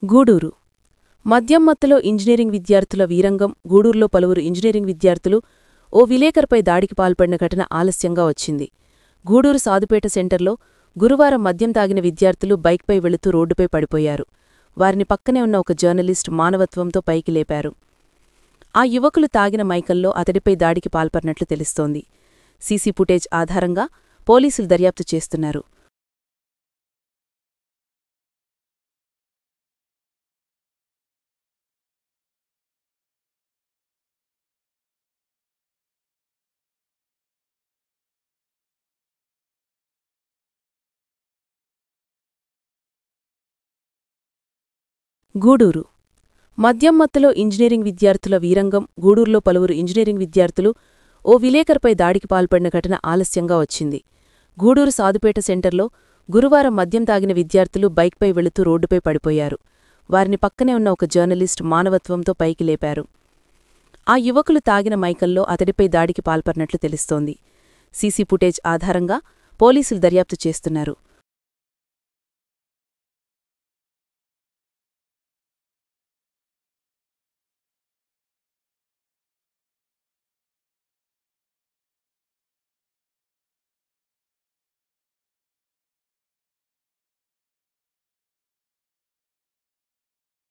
గూడూరు మద్యం మత్తులో ఇంజనీరింగ్ విద్యార్థుల వీరంగం. గూడూరులో పలువురు ఇంజనీరింగ్ విద్యార్థులు ఓ విలేకరుపై దాడికి పాల్పడిన ఘటన ఆలస్యంగా వచ్చింది. గూడూరు సాదుపేట సెంటర్లో గురువారం మద్యం తాగిన విద్యార్థులు బైక్పై వెళుతూ రోడ్డుపై పడిపోయారు. వారిని పక్కనే ఉన్న ఒక జర్నలిస్ట్ మానవత్వంతో పైకి లేపారు. ఆ యువకులు తాగిన మైకంలో అతడిపై దాడికి పాల్పడినట్లు తెలుస్తోంది. సీసీ ఫుటేజ్ ఆధారంగా పోలీసులు దర్యాప్తు చేస్తున్నారు. గూడూరు మద్యం మత్తులో ఇంజనీరింగ్ విద్యార్థుల వీరంగం. గూడూరులో పలువురు ఇంజనీరింగ్ విద్యార్థులు ఓ విలేకరుపై దాడికి పాల్పడిన ఘటన ఆలస్యంగా వచ్చింది. గూడూరు సాదుపేట సెంటర్లో గురువారం మద్యం తాగిన విద్యార్థులు బైక్పై వెళుతూ రోడ్డుపై పడిపోయారు. వారిని పక్కనే ఉన్న ఒక జర్నలిస్ట్ మానవత్వంతో పైకి లేపారు. ఆ యువకులు తాగిన మైకంలో అతడిపై దాడికి పాల్పడినట్లు తెలుస్తోంది. సీసీ ఫుటేజ్ ఆధారంగా పోలీసులు దర్యాప్తు చేస్తున్నారు.